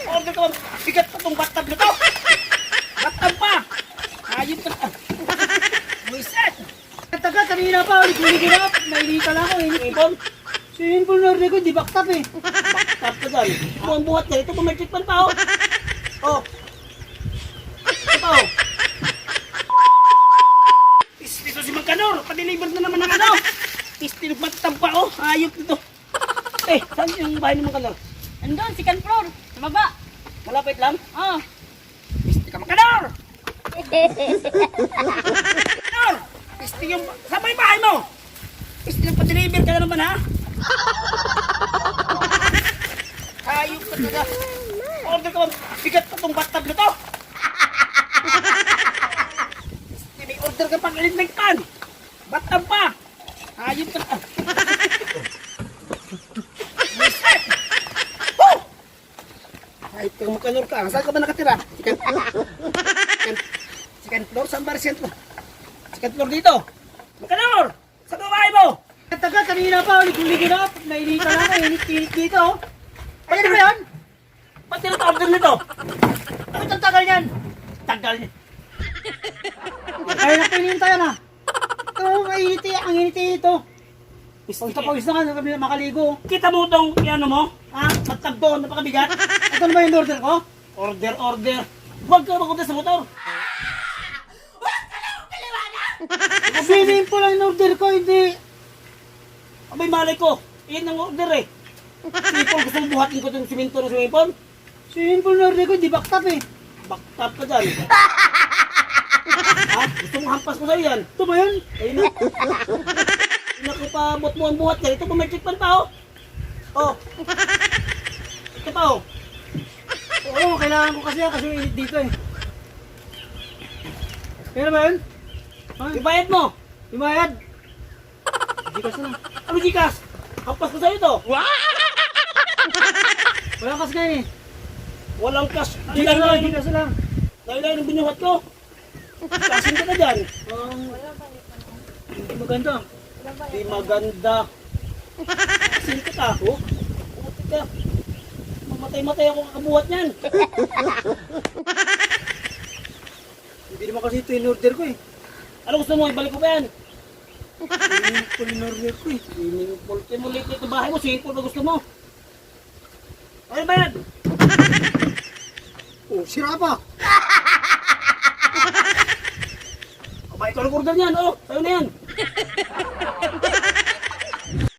Order ka ba? Bigat pa tong bathtub na to. Bathtub pa. Ayun ka. Buisit. Taga, kanina pa, ulit-ulit. Nainita lang ako, Ibon. Simple na order ko, di baktap eh. Bathtub ka dyan. Buong buhat ka. Ito pumerchik pan pa oh. Oh. Ito pa oh. Dito si Magkanor. Pa-deliver na naman ng ano. Istil bathtub pa oh. Ayop ito. Eh, saan yung bahay ni Magkanor? Andun, second floor. Sa baba. Malapit lang. Oh. Istil ka Magkanor. Magkanor. Istil yung... Saan ba yung bahay mo? Istil yung pa-deliver ka na naman ha? Ayop ka talaga. Order ka ba? Bigat pa tong bathtub na to. May order ka pang electric pan. Bathtub pa. Ayop ka. Buisit. Oh! Ayop ka Magkanor ka. Saan ka ba nakatira? Second floor? Saan ba second floor? Second floor dito. Magkanor! Saan ba bahay mo? Taga, kanina pa, ulit-ulit. Nainita lang ako, init-init dito. Pwede ba yan? Ba't order nito? Bakit ang tagal yan? Tagal niya. Kaya na pinintay yan ah. Ito, mainit eh, ang init eh ito. Pawis na ka, makaligo. Kita mo itong ano mo? Ha? Bathtub doon, napakabigat. Ito na ba yung order ko? Order. Huwag ka mag-order sa motor. Swimming pool ang order ko, hindi. Abay, malay ko. Iyan ang order eh. Sipol, gusto mong buhatin ko itong siminto ng swimming pool? Swimming pool na order ko, di baktap eh. Baktap ka dyan. Ha? Gusto mong hampas ko sa'yo yan? Ito ba yun? Ayun na. Naku pa, mo ang buhat yan. Ito pa may pan pa oh. Oh. Ito pa oh. Oo, kailangan ko kasi yan kasi init dito eh. Kaya ba yun? Ha? Ibayad mo. Ibayad. Hindi kasi na. Ano Gcash? Hampas ko sa'yo ito. Wala kasi ngayon eh. Walang cash. Hindi kasi lang, hindi kasi lang. Layo-layo ng binuhat ko. Kasin ka na dyan. Hindi maganda. Di maganda. Kasin ka ta. Oh. Puti ka. Mamatay-matay ako kakabuhat niyan. Hindi naman kasi ito in order ko eh. Ano gusto mo? Ibalik ko ba yan? Swimming pool in order ko eh. Swimming pool. Timulit ito bahay mo. Swimming pool na gusto mo. Ano ba yan? Oh, sira pa. Abay, ikaw nag-order niyan. Oh, sa'yo na yan.